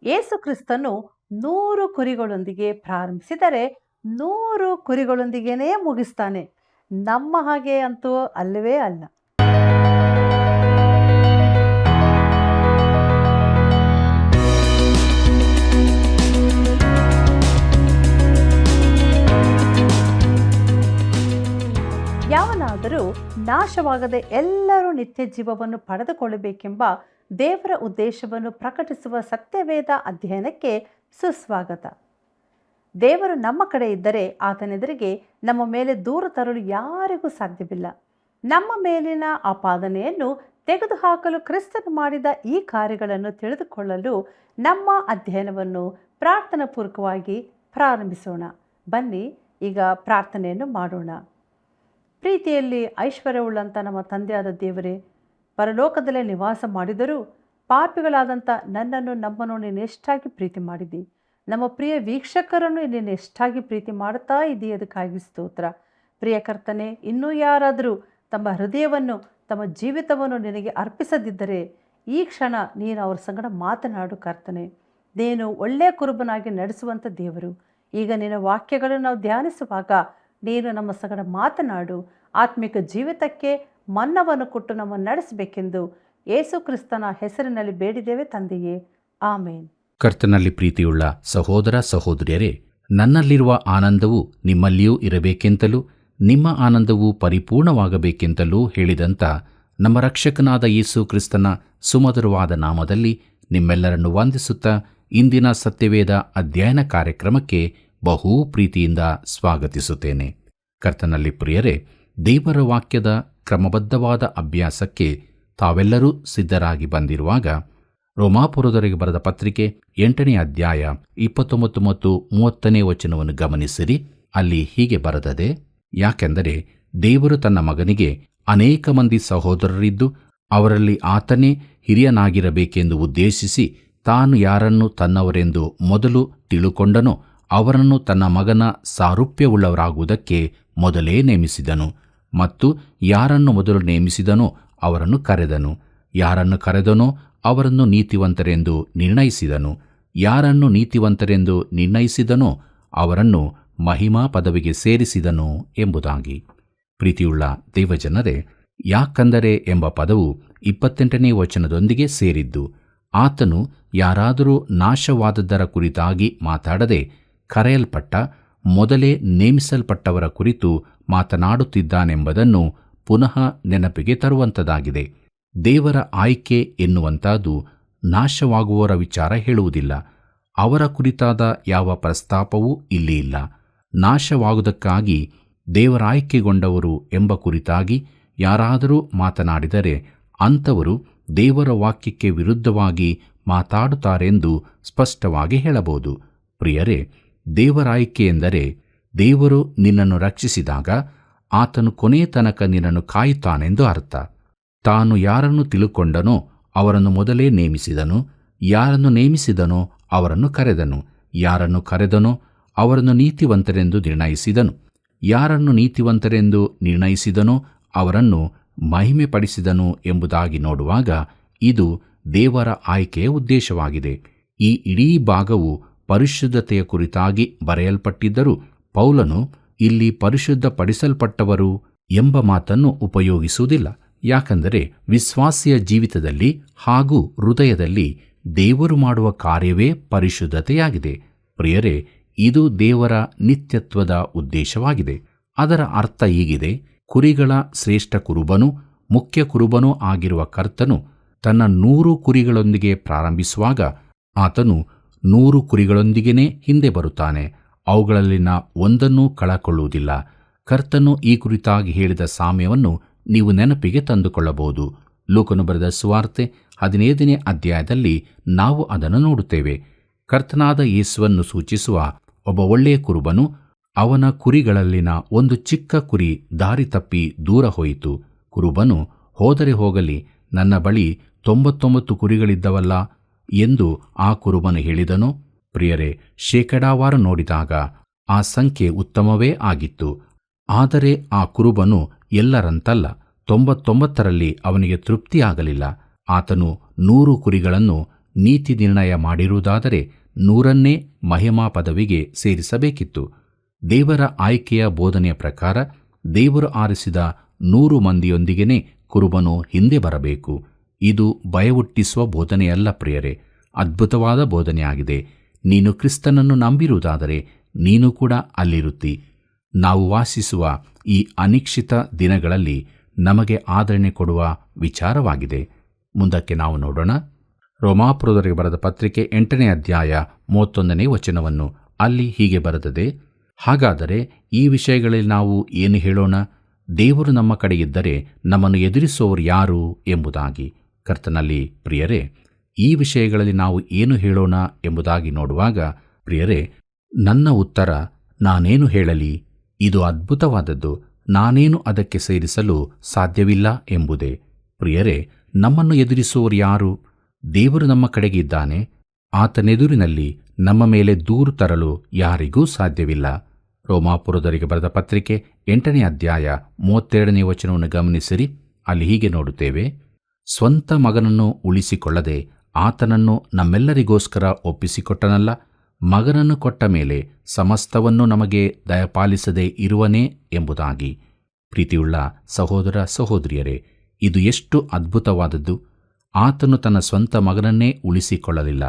ಯೇಸು ಕ್ರಿಸ್ತನು 100 ಕುರಿಗಳೊಂದಿಗೆ ಪ್ರಾರಂಭಿಸಿದರೆ 100 ಕುರಿಗಳೊಂದಿಗೇನೇ ಮುಗಿಸ್ತಾನೆ. ನಮ್ಮ ಹಾಗೆ ಅಂತೂ ಅಲ್ಲವೇ ಅಲ್ಲ. ಯಾವನಾದರೂ ನಾಶವಾಗದೆ ಎಲ್ಲರೂ ನಿತ್ಯ ಜೀವವನ್ನು ಪಡೆದುಕೊಳ್ಳಬೇಕೆಂಬ ದೇವರ ಉದ್ದೇಶವನ್ನು ಪ್ರಕಟಿಸುವ ಸತ್ಯವೇದ ಅಧ್ಯಯನಕ್ಕೆ ಸುಸ್ವಾಗತ. ದೇವರು ನಮ್ಮ ಕಡೆ ಇದ್ದರೆ ಆತನೆದುರಿಗೆ ನಮ್ಮ ಮೇಲೆ ದೂರ ತರಲು ಯಾರಿಗೂ ಸಾಧ್ಯವಿಲ್ಲ. ನಮ್ಮ ಮೇಲಿನ ಆಪಾದನೆಯನ್ನು ತೆಗೆದುಹಾಕಲು ಕ್ರಿಸ್ತನು ಮಾಡಿದ ಈ ಕಾರ್ಯಗಳನ್ನು ತಿಳಿದುಕೊಳ್ಳಲು ನಮ್ಮ ಅಧ್ಯಯನವನ್ನು ಪ್ರಾರ್ಥನಾಪೂರ್ವಕವಾಗಿ ಪ್ರಾರಂಭಿಸೋಣ. ಬನ್ನಿ ಈಗ ಪ್ರಾರ್ಥನೆಯನ್ನು ಮಾಡೋಣ. ಪ್ರೀತಿಯಲ್ಲಿ ಐಶ್ವರ್ಯವುಳ್ಳಂಥ ನಮ್ಮ ತಂದೆಯಾದ ದೇವರೇ, ಪರಲೋಕದಲ್ಲೇ ನಿವಾಸ ಮಾಡಿದರೂ ಪಾಪಿಗಳಾದಂಥ ನಮ್ಮನ್ನು ನೀನು ಎಷ್ಟಾಗಿ ಪ್ರೀತಿ ಮಾಡಿದ್ದಿ. ನಮ್ಮ ಪ್ರಿಯ ವೀಕ್ಷಕರನ್ನು ನೀನು ಎಷ್ಟಾಗಿ ಪ್ರೀತಿ ಮಾಡುತ್ತಾ ಇದ್ದೀಯ, ಅದಕ್ಕಾಗಿ ಸ್ತೋತ್ರ. ಪ್ರಿಯ ಕರ್ತನೆ, ಇನ್ನೂ ಯಾರಾದರೂ ತಮ್ಮ ಹೃದಯವನ್ನು ತಮ್ಮ ಜೀವಿತವನ್ನು ನಿನಗೆ ಅರ್ಪಿಸದಿದ್ದರೆ ಈ ಕ್ಷಣ ನೀನು ಅವ್ರ ಸಂಗಡ ಮಾತನಾಡು ಕರ್ತನೆ. ನೀನು ಒಳ್ಳೆಯ ಕುರುಬನಾಗಿ ನಡೆಸುವಂಥ ದೇವರು. ಈಗ ನಿನ್ನ ವಾಕ್ಯಗಳನ್ನು ನಾವು ಧ್ಯಾನಿಸುವಾಗ ನೀನು ನಮ್ಮ ಸಂಗಡ ಮಾತನಾಡು. ಆತ್ಮಿಕ ಜೀವಿತಕ್ಕೆ ಮನ್ನವನ್ನು ಕೊಟ್ಟು ನಮ್ಮನ್ನು ನಡೆಸಬೇಕೆಂದು ಯೇಸು ಕ್ರಿಸ್ತನ ಹೆಸರಿನಲ್ಲಿ ಬೇಡಿದ್ದೇವೆ ತಂದೆಯೇ, ಆಮೇನ್. ಕರ್ತನಲ್ಲಿ ಪ್ರೀತಿಯುಳ್ಳ ಸಹೋದರ ಸಹೋದರಿಯರೇ, ನನ್ನಲ್ಲಿರುವ ಆನಂದವು ನಿಮ್ಮಲ್ಲಿಯೂ ಇರಬೇಕೆಂತಲೂ ನಿಮ್ಮ ಆನಂದವು ಪರಿಪೂರ್ಣವಾಗಬೇಕೆಂತಲೂ ಹೇಳಿದಂಥ ನಮ್ಮ ರಕ್ಷಕನಾದ ಯೇಸು ಕ್ರಿಸ್ತನ ಸುಮಧುರವಾದ ನಾಮದಲ್ಲಿ ನಿಮ್ಮೆಲ್ಲರನ್ನು ವಂದಿಸುತ್ತಾ ಇಂದಿನ ಸತ್ಯವೇದ ಅಧ್ಯಯನ ಕಾರ್ಯಕ್ರಮಕ್ಕೆ ಬಹು ಪ್ರೀತಿಯಿಂದ ಸ್ವಾಗತಿಸುತ್ತೇನೆ. ಕರ್ತನಲ್ಲಿ ಪ್ರಿಯರೇ, ದೇವರ ವಾಕ್ಯದ ಕ್ರಮಬದ್ಧವಾದ ಅಭ್ಯಾಸಕ್ಕೆ ತಾವೆಲ್ಲರೂ ಸಿದ್ಧರಾಗಿ ಬಂದಿರುವಾಗ ರೋಮಾಪುರದವರಿಗೆ ಬರೆದ ಪತ್ರಿಕೆ 8ನೇ ಅಧ್ಯಾಯ 29 ಮತ್ತು 30ನೇ ವಚನವನ್ನು ಗಮನಿಸಿರಿ. ಅಲ್ಲಿ ಹೀಗೆ ಬರೆದದೆ: ಯಾಕೆಂದರೆ ದೇವರು ತನ್ನ ಮಗನಿಗೆ ಅನೇಕ ಮಂದಿ ಸಹೋದರರಿದ್ದು ಅವರಲ್ಲಿ ಆತನೇ ಹಿರಿಯನಾಗಿರಬೇಕೆಂದು ಉದ್ದೇಶಿಸಿ ತಾನು ಯಾರನ್ನು ತನ್ನವರೆಂದು ಮೊದಲು ತಿಳುಕೊಂಡನೋ ಅವರನ್ನು ತನ್ನ ಮಗನ ಸಾರೂಪ್ಯವುಳ್ಳವರಾಗುವುದಕ್ಕೆ ಮೊದಲೇ ನೇಮಿಸಿದನು. ಮತ್ತು ಯಾರನ್ನು ಮೊದಲು ನೇಮಿಸಿದನೋ ಅವರನ್ನು ಕರೆದನು. ಯಾರನ್ನು ಕರೆದನೋ ಅವರನ್ನು ನೀತಿವಂತರೆಂದು ನಿರ್ಣಯಿಸಿದನು. ಯಾರನ್ನು ನೀತಿವಂತರೆಂದು ನಿರ್ಣಯಿಸಿದನೋ ಅವರನ್ನು ಮಹಿಮಾ ಪದವಿಗೆ ಸೇರಿಸಿದನು ಎಂಬುದಾಗಿ. ಪ್ರೀತಿಯುಳ್ಳ ದೇವಜನರೇ, ಯಾಕಂದರೆ ಎಂಬ ಪದವು 28ನೇ ವಚನದೊಂದಿಗೆ ಸೇರಿದ್ದು ಆತನು ಯಾರಾದರೂ ನಾಶವಾದದ್ದರ ಕುರಿತಾಗಿ ಮಾತಾಡದೆ ಕರೆಯಲ್ಪಟ್ಟ ಮೊದಲೇ ನೇಮಿಸಲ್ಪಟ್ಟವರ ಕುರಿತು ಮಾತನಾಡುತ್ತಿದ್ದಾನೆಂಬುದನ್ನು ಪುನಃ ನೆನಪಿಗೆ ತರುವಂಥದ್ದಾಗಿದೆ. ದೇವರ ಆಯ್ಕೆ ಎನ್ನುವಂಥದ್ದು ನಾಶವಾಗುವವರ ವಿಚಾರ ಹೇಳುವುದಿಲ್ಲ. ಅವರ ಕುರಿತಾದ ಯಾವ ಪ್ರಸ್ತಾಪವೂ ಇಲ್ಲಿ ಇಲ್ಲ. ನಾಶವಾಗುವುದಕ್ಕಾಗಿ ದೇವರ ಆಯ್ಕೆಗೊಂಡವರು ಎಂಬ ಕುರಿತಾಗಿ ಯಾರಾದರೂ ಮಾತನಾಡಿದರೆ ಅಂಥವರು ದೇವರ ವಾಕ್ಯಕ್ಕೆ ವಿರುದ್ಧವಾಗಿ ಮಾತಾಡುತ್ತಾರೆಂದು ಸ್ಪಷ್ಟವಾಗಿ ಹೇಳಬಹುದು. ಪ್ರಿಯರೇ, ದೇವರಾಯ್ಕೆ ಎಂದರೆ ದೇವರು ನಿನ್ನನ್ನು ರಕ್ಷಿಸಿದಾಗ ಆತನು ಕೊನೆಯ ತನಕ ನಿನ್ನನ್ನು ಕಾಯುತ್ತಾನೆಂದು ಅರ್ಥ. ತಾನು ಯಾರನ್ನು ತಿಳುಕೊಂಡನೋ ಅವರನ್ನು ಮೊದಲೇ ನೇಮಿಸಿದನು. ಯಾರನ್ನು ನೇಮಿಸಿದನೋ ಅವರನ್ನು ಕರೆದನು. ಯಾರನ್ನು ಕರೆದನೋ ಅವರನ್ನು ನೀತಿವಂತರೆಂದು ನಿರ್ಣಯಿಸಿದನು. ಯಾರನ್ನು ನೀತಿವಂತರೆಂದು ನಿರ್ಣಯಿಸಿದನೋ ಅವರನ್ನು ಮಹಿಮೆಪಡಿಸಿದನು ಎಂಬುದಾಗಿ ನೋಡುವಾಗ ಇದು ದೇವರ ಆಯ್ಕೆಯ ಉದ್ದೇಶವಾಗಿದೆ. ಈ ಇಡೀ ಭಾಗವು ಪರಿಶುದ್ಧತೆಯ ಕುರಿತಾಗಿ ಬರೆಯಲ್ಪಟ್ಟಿದ್ದರೂ ಪೌಲನು ಇಲ್ಲಿ ಪರಿಶುದ್ಧಪಡಿಸಲ್ಪಟ್ಟವರು ಎಂಬ ಮಾತನ್ನು ಉಪಯೋಗಿಸುವುದಿಲ್ಲ. ಯಾಕಂದರೆ ವಿಶ್ವಾಸಿಯ ಜೀವಿತದಲ್ಲಿ ಹಾಗೂ ಹೃದಯದಲ್ಲಿ ದೇವರು ಮಾಡುವ ಕಾರ್ಯವೇ ಪರಿಶುದ್ಧತೆಯಾಗಿದೆ. ಪ್ರಿಯರೇ, ಇದು ದೇವರ ನಿತ್ಯತ್ವದ ಉದ್ದೇಶವಾಗಿದೆ. ಅದರ ಅರ್ಥ ಹೀಗಿದೆ: ಕುರಿಗಳ ಶ್ರೇಷ್ಠ ಕುರುಬನೂ ಮುಖ್ಯ ಕುರುಬನೂ ಆಗಿರುವ ಕರ್ತನು ತನ್ನ 100 ಕುರಿಗಳೊಂದಿಗೆ ಪ್ರಾರಂಭಿಸುವಾಗ ಆತನು 100 ಕುರಿಗಳೊಂದಿಗೇ ಹಿಂದೆ ಬರುತ್ತಾನೆ. ಅವುಗಳಲ್ಲಿನ ಒಂದನ್ನೂ ಕಳಕೊಳ್ಳುವುದಿಲ್ಲ. ಕರ್ತನು ಈ ಕುರಿತಾಗಿ ಹೇಳಿದ ಸಾಮ್ಯವನ್ನು ನೀವು ನೆನಪಿಗೆ ತಂದುಕೊಳ್ಳಬಹುದು. ಲೂಕನು ಬರೆದ ಸುವಾರ್ತೆ 15ನೇ ಅಧ್ಯಾಯದಲ್ಲಿ ನಾವು ಅದನ್ನು ನೋಡುತ್ತೇವೆ. ಕರ್ತನಾದ ಯೇಸುವನ್ನು ಸೂಚಿಸುವ ಒಬ್ಬ ಒಳ್ಳೆಯ ಕುರುಬನು ಅವನ ಕುರಿಗಳಲ್ಲಿನ ಒಂದು ಚಿಕ್ಕ ಕುರಿ ದಾರಿ ತಪ್ಪಿ ದೂರ ಹೋಯಿತು. ಕುರುಬನು ಹೋದರೆ ಹೋಗಲಿ, ನನ್ನ ಬಳಿ 99 ಕುರಿಗಳಿದ್ದವಲ್ಲ ಎಂದು ಆ ಕುರುಬನು ಹೇಳಿದನು. ಪ್ರಿಯರೇ, ಶೇಕಡಾವಾರು ನೋಡಿದಾಗ ಆ ಸಂಖ್ಯೆ ಉತ್ತಮವೇ ಆಗಿತ್ತು. ಆದರೆ ಆ ಕುರುಬನು ಎಲ್ಲರಂತಲ್ಲ, 99ರಲ್ಲಿ ಅವನಿಗೆ ತೃಪ್ತಿಯಾಗಲಿಲ್ಲ. ಆತನು 100 ಕುರಿಗಳನ್ನು ನೀತಿ ನಿರ್ಣಯ ಮಾಡಿರುವುದಾದರೆ 100ನೇ ಮಹಿಮಾ ಪದವಿಗೆ ಸೇರಿಸಬೇಕಿತ್ತು. ದೇವರ ಆಯ್ಕೆಯ ಬೋಧನೆಯ ಪ್ರಕಾರ ದೇವರು ಆರಿಸಿದ 100 ಮಂದಿಯೊಂದಿಗೇ ಕುರುಬನು ಹಿಂದೆ ಬರಬೇಕು. ಇದು ಭಯಹುಟ್ಟಿಸುವ ಬೋಧನೆಯಲ್ಲ ಪ್ರಿಯರೇ, ಅದ್ಭುತವಾದ ಬೋಧನೆಯಾಗಿದೆ. ನೀನು ಕ್ರಿಸ್ತನನ್ನು ನಂಬಿರುವುದಾದರೆ ನೀನು ಕೂಡ ಅಲ್ಲಿರುತ್ತಿ. ನಾವು ವಾಸಿಸುವ ಈ ಅನಿಶ್ಚಿತ ದಿನಗಳಲ್ಲಿ ನಮಗೆ ಆದರಣೆ ಕೊಡುವ ವಿಚಾರವಾಗಿದೆ. ಮುಂದಕ್ಕೆ ನಾವು ನೋಡೋಣ. ರೋಮಾಪುರದವರಿಗೆ ಬರೆದ ಪತ್ರಿಕೆ 8ನೇ ಅಧ್ಯಾಯ 31ನೇ ವಚನವನ್ನು. ಅಲ್ಲಿ ಹೀಗೆ ಬರೆದದೆ, ಹಾಗಾದರೆ ಈ ವಿಷಯಗಳಲ್ಲಿ ನಾವು ಏನು ಹೇಳೋಣ? ದೇವರು ನಮ್ಮ ಕಡೆಯಿದ್ದರೆ ನಮ್ಮನ್ನು ಎದುರಿಸುವವರು ಯಾರು ಎಂಬುದಾಗಿ. ಕರ್ತನಲ್ಲಿ ಪ್ರಿಯರೇ, ಈ ವಿಷಯಗಳಲ್ಲಿ ನಾವು ಏನು ಹೇಳೋಣ ಎಂಬುದಾಗಿ ನೋಡುವಾಗ ಪ್ರಿಯರೇ, ನನ್ನ ಉತ್ತರ ನಾನೇನು ಹೇಳಲಿ? ಇದು ಅದ್ಭುತವಾದದ್ದು, ನಾನೇನು ಅದಕ್ಕೆ ಸೇರಿಸಲು ಸಾಧ್ಯವಿಲ್ಲ ಎಂಬುದೇ. ಪ್ರಿಯರೇ, ನಮ್ಮನ್ನು ಎದುರಿಸುವವರು ಯಾರು? ದೇವರು ನಮ್ಮ ಕಡೆಗೆ ಇದ್ದಾನೆ. ಆತನೆದುರಿನಲ್ಲಿ ನಮ್ಮ ಮೇಲೆ ದೂರು ತರಲು ಯಾರಿಗೂ ಸಾಧ್ಯವಿಲ್ಲ. ರೋಮಾಪುರದವರಿಗೆ ಬರೆದ ಪತ್ರಿಕೆ 8ನೇ ಅಧ್ಯಾಯ 32ನೇ ವಚನವನ್ನು ಗಮನಿಸಿರಿ. ಅಲ್ಲಿ ಹೀಗೆ ನೋಡುತ್ತೇವೆ, ಸ್ವಂತ ಮಗನನ್ನು ಉಳಿಸಿಕೊಳ್ಳದೆ ಆತನನ್ನು ನಮ್ಮೆಲ್ಲರಿಗೋಸ್ಕರ ಒಪ್ಪಿಸಿಕೊಟ್ಟನಲ್ಲ, ಮಗನನ್ನು ಕೊಟ್ಟ ಮೇಲೆ ಸಮಸ್ತವನ್ನು ನಮಗೆ ದಯಪಾಲಿಸದೇ ಇರುವನೇ ಎಂಬುದಾಗಿ. ಪ್ರೀತಿಯುಳ್ಳ ಸಹೋದರ ಸಹೋದರಿಯರೇ, ಇದು ಎಷ್ಟು ಅದ್ಭುತವಾದದ್ದು! ಆತನು ತನ್ನ ಸ್ವಂತ ಮಗನನ್ನೇ ಉಳಿಸಿಕೊಳ್ಳಲಿಲ್ಲ.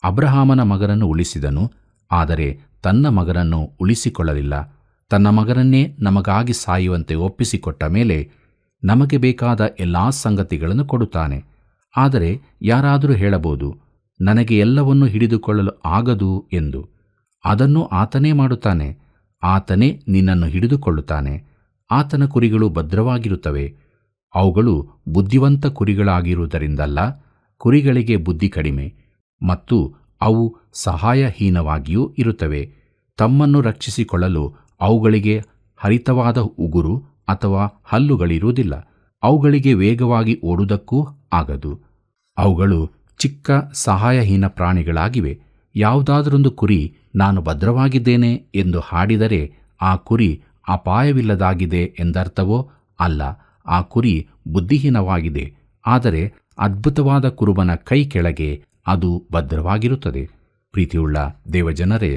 ಅಬ್ರಹಾಮನ ಮಗನನ್ನು ಉಳಿಸಿದನು, ಆದರೆ ತನ್ನ ಮಗನನ್ನು ಉಳಿಸಿಕೊಳ್ಳಲಿಲ್ಲ. ತನ್ನ ಮಗನನ್ನೇ ನಮಗಾಗಿ ಸಾಯುವಂತೆ ಒಪ್ಪಿಸಿಕೊಟ್ಟ ಮೇಲೆ ನಮಗೆ ಬೇಕಾದ ಎಲ್ಲ ಸಂಗತಿಗಳನ್ನು ಕೊಡುತ್ತಾನೆ. ಆದರೆ ಯಾರಾದರೂ ಹೇಳಬಹುದು, ನನಗೆ ಎಲ್ಲವನ್ನೂ ಹಿಡಿದುಕೊಳ್ಳಲು ಆಗದು ಎಂದು. ಅದನ್ನು ಆತನೇ ಮಾಡುತ್ತಾನೆ. ಆತನೇ ನಿನ್ನನ್ನು ಹಿಡಿದುಕೊಳ್ಳುತ್ತಾನೆ. ಆತನ ಕುರಿಗಳು ಭದ್ರವಾಗಿರುತ್ತವೆ. ಅವುಗಳು ಬುದ್ಧಿವಂತ ಕುರಿಗಳಾಗಿರುವುದರಿಂದಲ್ಲ, ಕುರಿಗಳಿಗೆ ಬುದ್ಧಿ ಕಡಿಮೆ ಮತ್ತು ಅವು ಸಹಾಯಹೀನವಾಗಿಯೂ ಇರುತ್ತವೆ. ತಮ್ಮನ್ನು ರಕ್ಷಿಸಿಕೊಳ್ಳಲು ಅವುಗಳಿಗೆ ಹರಿತವಾದ ಉಗುರು ಅಥವಾ ಹಲ್ಲುಗಳಿರುವುದಿಲ್ಲ. ಅವುಗಳಿಗೆ ವೇಗವಾಗಿ ಓಡುವುದಕ್ಕೂ ಆಗದು. ಅವುಗಳು ಚಿಕ್ಕ ಸಹಾಯಹೀನ ಪ್ರಾಣಿಗಳಾಗಿವೆ. ಯಾವುದಾದರೊಂದು ಕುರಿ ನಾನು ಭದ್ರವಾಗಿದ್ದೇನೆ ಎಂದು ಹಾಡಿದರೆ ಆ ಕುರಿ ಅಪಾಯವಿಲ್ಲದಾಗಿದೆ ಎಂದರ್ಥವೋ? ಅಲ್ಲ, ಆ ಕುರಿ ಬುದ್ಧಿಹೀನವಾಗಿದೆ. ಆದರೆ ಅದ್ಭುತವಾದ ಕುರುಬನ ಕೈ ಕೆಳಗೆ ಅದು ಭದ್ರವಾಗಿರುತ್ತದೆ. ಪ್ರೀತಿಯುಳ್ಳ ದೇವಜನರೇ,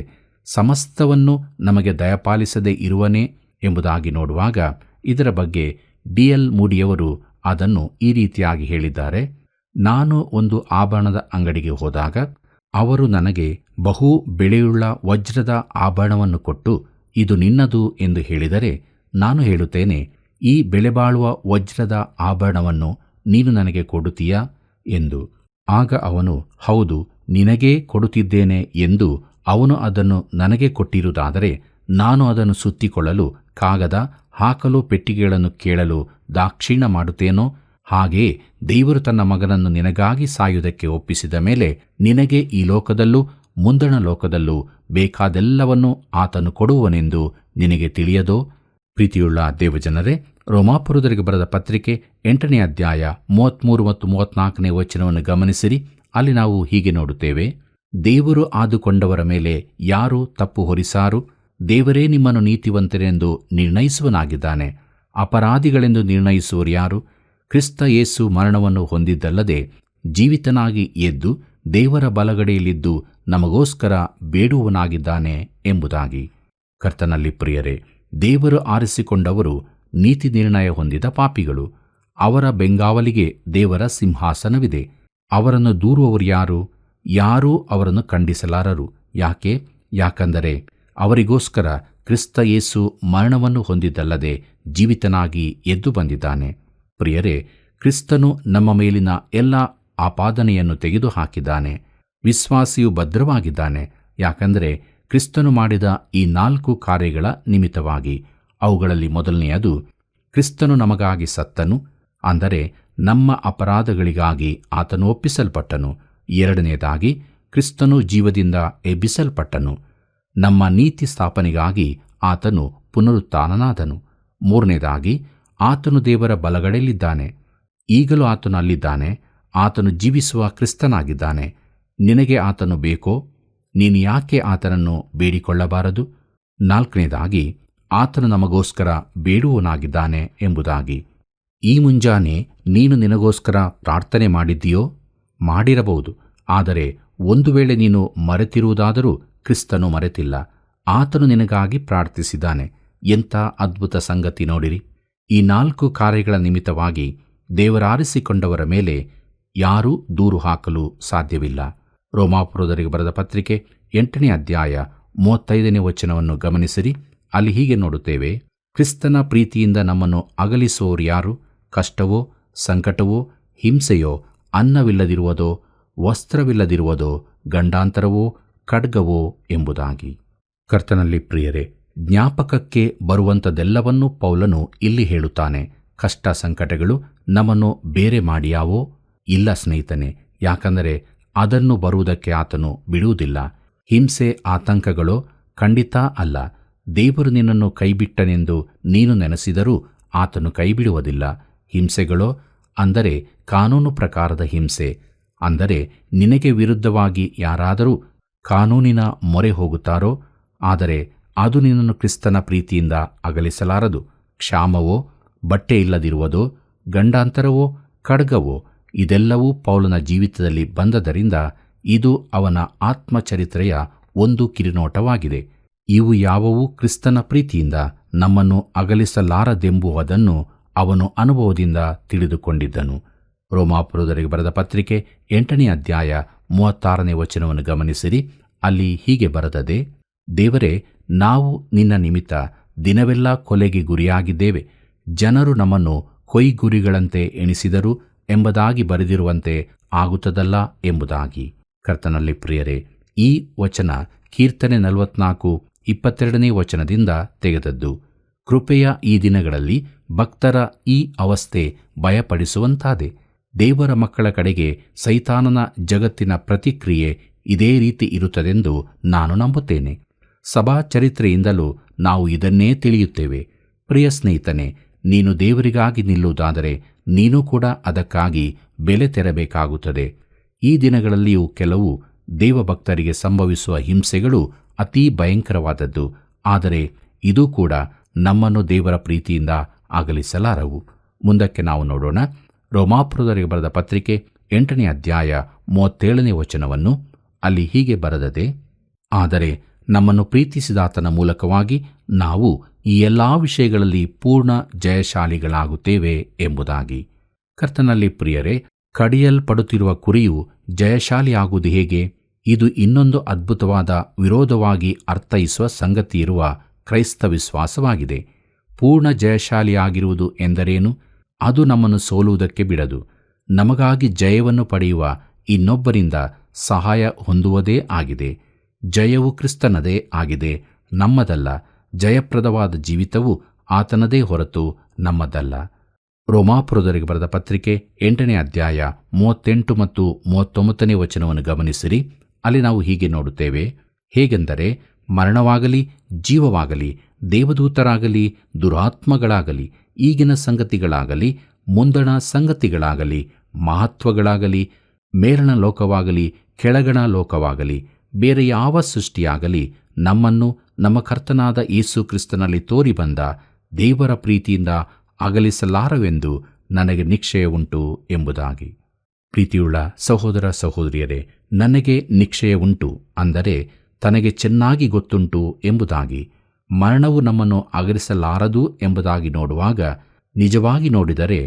ಸಮಸ್ತವನ್ನು ನಮಗೆ ದಯಪಾಲಿಸದೇ ಇರುವನೇ ಎಂಬುದಾಗಿ ನೋಡುವಾಗ ಇದರ ಬಗ್ಗೆ D.L. ಮೂಡಿಯವರು ಅದನ್ನು ಈ ರೀತಿಯಾಗಿ ಹೇಳಿದ್ದಾರೆ. ನಾನು ಒಂದು ಆಭರಣದ ಅಂಗಡಿಗೆ ಹೋದಾಗ ಅವರು ನನಗೆ ಬಹು ಬೆಲೆಯುಳ್ಳ ವಜ್ರದ ಆಭರಣವನ್ನು ಕೊಟ್ಟು ಇದು ನಿನ್ನದು ಎಂದು ಹೇಳಿದರೆ ನಾನು ಹೇಳುತ್ತೇನೆ, ಈ ಬೆಲೆಬಾಳುವ ವಜ್ರದ ಆಭರಣವನ್ನು ನೀನು ನನಗೆ ಕೊಡುತ್ತೀಯಾ ಎಂದು. ಆಗ ಅವನು, ಹೌದು, ನಿನಗೇ ಕೊಡುತ್ತಿದ್ದೇನೆ ಎಂದು ಅವನು ಅದನ್ನು ನನಗೆ ಕೊಟ್ಟಿರುವುದಾದರೆ ನಾನು ಅದನ್ನು ಸುತ್ತಿಕೊಳ್ಳಲು ಕಾಗದ ಹಾಕಲು ಪೆಟ್ಟಿಗೆಗಳನ್ನು ಕೇಳಲು ದಾಕ್ಷಿಣ್ಯ ಮಾಡುತ್ತೇನೋ? ಹಾಗೆಯೇ ದೇವರು ತನ್ನ ಮಗನನ್ನು ನಿನಗಾಗಿ ಸಾಯುವುದಕ್ಕೆ ಒಪ್ಪಿಸಿದ ಮೇಲೆ ನಿನಗೆ ಈ ಲೋಕದಲ್ಲೂ ಮುಂದಣ ಲೋಕದಲ್ಲೂ ಬೇಕಾದೆಲ್ಲವನ್ನೂ ಆತನು ಕೊಡುವನೆಂದು ನಿನಗೆ ತಿಳಿಯದೋ? ಪ್ರೀತಿಯುಳ್ಳ ದೇವಜನರೇ, ರೋಮಾಪುರದವರಿಗೆ ಬರೆದ ಪತ್ರಿಕೆ 8ನೇ ಅಧ್ಯಾಯ 33 ಮತ್ತು 34ನೇ ವಚನವನ್ನು ಗಮನಿಸಿರಿ. ಅಲ್ಲಿ ನಾವು ಹೀಗೆ ನೋಡುತ್ತೇವೆ, ದೇವರು ಆದುಕೊಂಡವರ ಮೇಲೆ ಯಾರು ತಪ್ಪು ಹೊರಿಸಾರು? ದೇವರೇ ನಿಮ್ಮನ್ನು ನೀತಿವಂತರೆಂದು ನಿರ್ಣಯಿಸುವನಾಗಿದ್ದಾನೆ. ಅಪರಾಧಿಗಳೆಂದು ನಿರ್ಣಯಿಸುವರು ಯಾರು? ಕ್ರಿಸ್ತ ಯೇಸು ಮರಣವನ್ನು ಹೊಂದಿದ್ದಲ್ಲದೆ ಜೀವಿತನಾಗಿ ಎದ್ದು ದೇವರ ಬಲಗಡೆಯಲ್ಲಿದ್ದು ನಮಗೋಸ್ಕರ ಬೇಡುವನಾಗಿದ್ದಾನೆ ಎಂಬುದಾಗಿ. ಕರ್ತನಲ್ಲಿ ಪ್ರಿಯರೇ, ದೇವರು ಆರಿಸಿಕೊಂಡವರು ನೀತಿ ನಿರ್ಣಯ ಹೊಂದಿದ ಪಾಪಿಗಳು. ಅವರ ಬೆಂಗಾವಲಿಗೆ ದೇವರ ಸಿಂಹಾಸನವಿದೆ. ಅವರನ್ನು ದೂರುವವರು ಯಾರು? ಯಾರೂ ಅವರನ್ನು ಖಂಡಿಸಲಾರರು. ಯಾಕೆ? ಯಾಕಂದರೆ ಅವರಿಗೋಸ್ಕರ ಕ್ರಿಸ್ತ ಯೇಸು ಮರಣವನ್ನು ಹೊಂದಿದ್ದಲ್ಲದೆ ಜೀವಿತನಾಗಿ ಎದ್ದು ಬಂದಿದ್ದಾನೆ. ಪ್ರಿಯರೇ, ಕ್ರಿಸ್ತನು ನಮ್ಮ ಮೇಲಿನ ಎಲ್ಲ ಆಪಾದನೆಯನ್ನು ತೆಗೆದುಹಾಕಿದ್ದಾನೆ. ವಿಶ್ವಾಸಿಯು ಭದ್ರವಾಗಿದ್ದಾನೆ. ಯಾಕಂದರೆ ಕ್ರಿಸ್ತನು ಮಾಡಿದ ಈ 4 ಕಾರ್ಯಗಳ ನಿಮಿತ್ತವಾಗಿ. ಅವುಗಳಲ್ಲಿ ಮೊದಲನೆಯದು, ಕ್ರಿಸ್ತನು ನಮಗಾಗಿ ಸತ್ತನು, ಅಂದರೆ ನಮ್ಮ ಅಪರಾಧಗಳಿಗಾಗಿ ಆತನು ಒಪ್ಪಿಸಲ್ಪಟ್ಟನು. ಎರಡನೆಯದಾಗಿ, ಕ್ರಿಸ್ತನು ಜೀವದಿಂದ ಎಬ್ಬಿಸಲ್ಪಟ್ಟನು. ನಮ್ಮ ನೀತಿ ಸ್ಥಾಪನೆಗಾಗಿ ಆತನು ಪುನರುತ್ಥಾನನಾದನು. ಮೂರನೇದಾಗಿ, ಆತನು ದೇವರ ಬಲಗಡೆಯಲ್ಲಿದ್ದಾನೆ. ಈಗಲೂ ಆತನು ಅಲ್ಲಿದ್ದಾನೆ. ಆತನು ಜೀವಿಸುವ ಕ್ರಿಸ್ತನಾಗಿದ್ದಾನೆ. ನಿನಗೆ ಆತನು ಬೇಕೋ? ನೀನು ಯಾಕೆ ಆತನನ್ನು ಬೇಡಿಕೊಳ್ಳಬಾರದು? ನಾಲ್ಕನೇದಾಗಿ, ಆತನು ನಮಗೋಸ್ಕರ ಬೇಡುವನಾಗಿದ್ದಾನೆ ಎಂಬುದಾಗಿ. ಈ ಮುಂಜಾನೆ ನೀನು ನಿನಗೋಸ್ಕರ ಪ್ರಾರ್ಥನೆ ಮಾಡಿದ್ದೀಯೋ? ಮಾಡಿರಬಹುದು. ಆದರೆ ಒಂದು ವೇಳೆ ನೀನು ಮರೆತಿರುವುದಾದರೂ ಕ್ರಿಸ್ತನು ಮರೆತಿಲ್ಲ. ಆತನು ನಿನಗಾಗಿ ಪ್ರಾರ್ಥಿಸಿದ್ದಾನೆ. ಎಂಥ ಅದ್ಭುತ ಸಂಗತಿ ನೋಡಿರಿ. ಈ 4 ಕಾರ್ಯಗಳ ನಿಮಿತ್ತವಾಗಿ ದೇವರಾರಿಸಿಕೊಂಡವರ ಮೇಲೆ ಯಾರೂ ದೂರು ಹಾಕಲು ಸಾಧ್ಯವಿಲ್ಲ. ರೋಮಾಪುರದವರಿಗೆ ಬರೆದ ಪತ್ರಿಕೆ 8ನೇ ಅಧ್ಯಾಯ 35ನೇ ವಚನವನ್ನು ಗಮನಿಸಿರಿ. ಅಲ್ಲಿ ಹೀಗೆ ನೋಡುತ್ತೇವೆ, ಕ್ರಿಸ್ತನ ಪ್ರೀತಿಯಿಂದ ನಮ್ಮನ್ನು ಅಗಲಿಸುವವರು ಯಾರು? ಕಷ್ಟವೋ, ಸಂಕಟವೋ, ಹಿಂಸೆಯೋ, ಅನ್ನವಿಲ್ಲದಿರುವುದೋ, ವಸ್ತ್ರವಿಲ್ಲದಿರುವುದೋ, ಗಂಡಾಂತರವೋ, ಖಡ್ಗವೋ ಎಂಬುದಾಗಿ. ಕರ್ತನಲ್ಲಿ ಪ್ರಿಯರೇ, ಜ್ಞಾಪಕಕ್ಕೆ ಬರುವಂಥದ್ದೆಲ್ಲವನ್ನೂ ಪೌಲನು ಇಲ್ಲಿ ಹೇಳುತ್ತಾನೆ. ಕಷ್ಟ ಸಂಕಟಗಳು ನಮ್ಮನ್ನು ಬೇರೆ ಮಾಡಿಯಾವೋ? ಇಲ್ಲ ಸ್ನೇಹಿತನೇ, ಯಾಕಂದರೆ ಅದನ್ನು ಬರುವುದಕ್ಕೆ ಆತನು ಬಿಡುವುದಿಲ್ಲ. ಹಿಂಸೆ ಆತಂಕಗಳೋ? ಖಂಡಿತ ಅಲ್ಲ. ದೇವರು ನಿನ್ನನ್ನು ಕೈಬಿಟ್ಟನೆಂದು ನೀನು ನೆನೆಸಿದರೂ ಆತನು ಕೈಬಿಡುವುದಿಲ್ಲ. ಹಿಂಸೆಗಳೋ? ಅಂದರೆ ಕಾನೂನು ಪ್ರಕಾರದ ಹಿಂಸೆ. ಅಂದರೆ ನಿನಗೆ ವಿರುದ್ಧವಾಗಿ ಯಾರಾದರೂ ಕಾನೂನಿನ ಮೊರೆ ಹೋಗುತ್ತಾರೋ? ಆದರೆ ಅದು ನಿನ್ನನ್ನು ಕ್ರಿಸ್ತನ ಪ್ರೀತಿಯಿಂದ ಅಗಲಿಸಲಾರದು. ಕ್ಷಾಮವೋ, ಬಟ್ಟೆ ಇಲ್ಲದಿರುವುದೋ, ಗಂಡಾಂತರವೋ, ಖಡ್ಗವೋ, ಇದೆಲ್ಲವೂ ಪೌಲನ ಜೀವಿತದಲ್ಲಿ ಬಂದದರಿಂದ ಇದು ಅವನ ಆತ್ಮಚರಿತ್ರೆಯ ಒಂದು ಕಿರುನೋಟವಾಗಿದೆ. ಇವು ಯಾವುವೂ ಕ್ರಿಸ್ತನ ಪ್ರೀತಿಯಿಂದ ನಮ್ಮನ್ನು ಅಗಲಿಸಲಾರದೆಂಬುದನ್ನು ಅವನು ಅನುಭವದಿಂದ ತಿಳಿದುಕೊಂಡಿದ್ದನು. ರೋಮಾಪುರದವರಿಗೆ ಬರೆದ ಪತ್ರಿಕೆ 8ನೇ ಅಧ್ಯಾಯ 36ನೇ ವಚನವನ್ನು ಗಮನಿಸಿರಿ. ಅಲ್ಲಿ ಹೀಗೆ ಬರೆದದೆ, ದೇವರೇ, ನಾವು ನಿನ್ನ ನಿಮಿತ್ತ ದಿನವೆಲ್ಲ ಕೊಲೆಗೆ ಗುರಿಯಾಗಿದ್ದೇವೆ. ಜನರು ನಮ್ಮನ್ನು ಕೊಯ್ಗುರಿಗಳಂತೆ ಎಣಿಸಿದರು ಎಂಬುದಾಗಿ ಬರೆದಿರುವಂತೆ ಆಗುತ್ತದಲ್ಲ ಎಂಬುದಾಗಿ. ಕರ್ತನಲ್ಲಿ ಪ್ರಿಯರೇ, ಈ ವಚನ ಕೀರ್ತನೆ 44:22ನೇ ವಚನದಿಂದ ತೆಗೆದದ್ದು. ಕೃಪೆಯ ಈ ದಿನಗಳಲ್ಲಿ ಭಕ್ತರ ಈ ಅವಸ್ಥೆ ಭಯಪಡಿಸುವಂತಾದೆ. ದೇವರ ಮಕ್ಕಳ ಕಡೆಗೆ ಸೈತಾನನ ಜಗತ್ತಿನ ಪ್ರತಿಕ್ರಿಯೆ ಇದೇ ರೀತಿ ಇರುತ್ತದೆಂದು ನಾನು ನಂಬುತ್ತೇನೆ. ಸಭಾ ಚರಿತ್ರೆಯಿಂದಲೂ ನಾವು ಇದನ್ನೇ ತಿಳಿಯುತ್ತೇವೆ. ಪ್ರಿಯ ಸ್ನೇಹಿತನೇ, ನೀನು ದೇವರಿಗಾಗಿ ನಿಲ್ಲುವುದಾದರೆ ನೀನು ಕೂಡ ಅದಕ್ಕಾಗಿ ಬೆಲೆ ತೆರಬೇಕಾಗುತ್ತದೆ. ಈ ದಿನಗಳಲ್ಲಿಯೂ ಕೆಲವು ದೇವಭಕ್ತರಿಗೆ ಸಂಭವಿಸುವ ಹಿಂಸೆಗಳು ಅತೀ ಭಯಂಕರವಾದದ್ದು. ಆದರೆ ಇದು ಕೂಡ ನಮ್ಮನ್ನು ದೇವರ ಪ್ರೀತಿಯಿಂದ ಅಗಲಿಸಲಾರವು. ಮುಂದಕ್ಕೆ ನಾವು ನೋಡೋಣ. ರೋಮಾಪುರದವರಿಗೆ ಬರೆದ ಪತ್ರಿಕೆ 8ನೇ ಅಧ್ಯಾಯ 37ನೇ ವಚನವನ್ನು. ಅಲ್ಲಿ ಹೀಗೆ ಬರೆದದೆ, ಆದರೆ ನಮ್ಮನ್ನು ಪ್ರೀತಿಸಿದಾತನ ಮೂಲಕವಾಗಿ ನಾವು ಈ ಎಲ್ಲ ವಿಷಯಗಳಲ್ಲಿ ಪೂರ್ಣ ಜಯಶಾಲಿಗಳಾಗುತ್ತೇವೆ ಎಂಬುದಾಗಿ. ಕರ್ತನಲ್ಲಿ ಪ್ರಿಯರೇ, ಕಡಿಯಲ್ಪಡುತ್ತಿರುವ ಕುರಿಯು ಜಯಶಾಲಿಯಾಗುವುದು ಹೇಗೆ? ಇದು ಇನ್ನೊಂದು ಅದ್ಭುತವಾದ ವಿರೋಧವಾಗಿ ಅರ್ಥೈಸುವ ಸಂಗತಿಯಿರುವ ಕ್ರೈಸ್ತ ವಿಶ್ವಾಸವಾಗಿದೆ. ಪೂರ್ಣ ಜಯಶಾಲಿಯಾಗಿರುವುದು ಎಂದರೇನು? ಅದು ನಮ್ಮನ್ನು ಸೋಲುವುದಕ್ಕೆ ಬಿಡದು. ನಮಗಾಗಿ ಜಯವನ್ನು ಪಡೆಯುವ ಇನ್ನೊಬ್ಬರಿಂದ ಸಹಾಯ ಹೊಂದುವುದೇ ಆಗಿದೆ. ಜಯವು ಕ್ರಿಸ್ತನದೇ ಆಗಿದೆ, ನಮ್ಮದಲ್ಲ. ಜಯಪ್ರದವಾದ ಜೀವಿತವು ಆತನದೇ ಹೊರತು ನಮ್ಮದಲ್ಲ. ರೋಮಾಪುರದವರಿಗೆ ಬರೆದ ಪತ್ರಿಕೆ 8ನೇ ಅಧ್ಯಾಯ 38 ಮತ್ತು 39ನೇ ವಚನವನ್ನು ಗಮನಿಸಿರಿ. ಅಲ್ಲಿ ನಾವು ಹೀಗೆ ನೋಡುತ್ತೇವೆ, ಹೇಗೆಂದರೆ ಮರಣವಾಗಲಿ ಜೀವವಾಗಲಿ, ದೇವದೂತರಾಗಲಿ ದುರಾತ್ಮಗಳಾಗಲಿ, ಈಗಿನ ಸಂಗತಿಗಳಾಗಲಿ ಮುಂದಣ ಸಂಗತಿಗಳಾಗಲಿ, ಮಹತ್ವಗಳಾಗಲಿ, ಮೇಲಣ ಲೋಕವಾಗಲಿ ಕೆಳಗಣ ಲೋಕವಾಗಲಿ, ಬೇರೆ ಯಾವ ಸೃಷ್ಟಿಯಾಗಲಿ ನಮ್ಮನ್ನು ನಮ್ಮ ಕರ್ತನಾದ ಯೇಸು ಕ್ರಿಸ್ತನಲ್ಲಿ ತೋರಿಬಂದ ದೇವರ ಪ್ರೀತಿಯಿಂದ ಅಗಲಿಸಲಾರವೆಂದು ನನಗೆ ನಿಶ್ಚಯ ಉಂಟು ಎಂಬುದಾಗಿ. ಪ್ರೀತಿಯುಳ್ಳ ಸಹೋದರ ಸಹೋದರಿಯರೇ, ನನಗೆ ನಿಶ್ಚಯ ಉಂಟು ಅಂದರೆ ತನಗೆ ಚೆನ್ನಾಗಿ ಗೊತ್ತುಂಟು ಎಂಬುದಾಗಿ. ಮರಣವು ನಮ್ಮನ್ನು ಅಗಲಿಸಲಾರದು ಎಂಬುದಾಗಿ ನೋಡುವಾಗ, ನಿಜವಾಗಿ ನೋಡಿದರೆ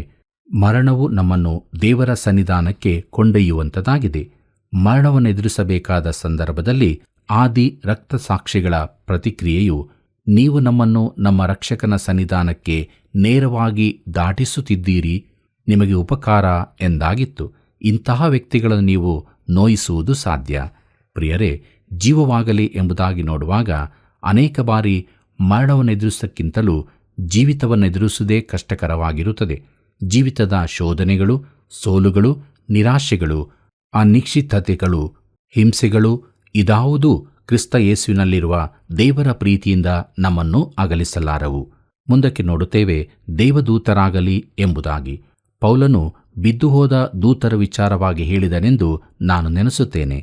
ಮರಣವು ನಮ್ಮನ್ನು ದೇವರ ಸನ್ನಿಧಾನಕ್ಕೆ ಕೊಂಡೊಯ್ಯುವಂಥದ್ದಾಗಿದೆ. ಮರಣವನ್ನು ಎದುರಿಸಬೇಕಾದ ಸಂದರ್ಭದಲ್ಲಿ ಆದಿ ರಕ್ತಸಾಕ್ಷಿಗಳ ಪ್ರತಿಕ್ರಿಯೆಯು, ನೀವು ನಮ್ಮನ್ನು ನಮ್ಮ ರಕ್ಷಕನ ಸನ್ನಿಧಾನಕ್ಕೆ ನೇರವಾಗಿ ದಾಟಿಸುತ್ತಿದ್ದೀರಿ, ನಿಮಗೆ ಉಪಕಾರ ಎಂದಾಗಿತ್ತು. ಇಂತಹ ವ್ಯಕ್ತಿಗಳನ್ನು ನೀವು ನೋಯಿಸುವುದು ಸಾಧ್ಯ. ಪ್ರಿಯರೇ, ಜೀವವಾಗಲಿ ಎಂಬುದಾಗಿ ನೋಡುವಾಗ ಅನೇಕ ಬಾರಿ ಮರಣವನ್ನು ಎದುರಿಸಕ್ಕಿಂತಲೂ ಜೀವಿತವನ್ನು ಎದುರಿಸುವುದೇ ಕಷ್ಟಕರವಾಗಿರುತ್ತದೆ. ಜೀವಿತದ ಶೋಧನೆಗಳು, ಸೋಲುಗಳು, ನಿರಾಶೆಗಳು, ಅನಿಶ್ಚಿತತೆಗಳು, ಹಿಂಸೆಗಳು ಇದಾವುದೂ ಕ್ರಿಸ್ತ ಯೇಸುವಿನಲ್ಲಿರುವ ದೇವರ ಪ್ರೀತಿಯಿಂದ ನಮ್ಮನ್ನು ಅಗಲಿಸಲಾರವು. ಮುಂದಕ್ಕೆ ನೋಡುತ್ತೇವೆ, ದೇವದೂತರಾಗಲಿ ಎಂಬುದಾಗಿ. ಪೌಲನು ಬಿದ್ದುಹೋದ ದೂತರ ವಿಚಾರವಾಗಿ ಹೇಳಿದನೆಂದು ನಾನು ನೆನೆಸುತ್ತೇನೆ.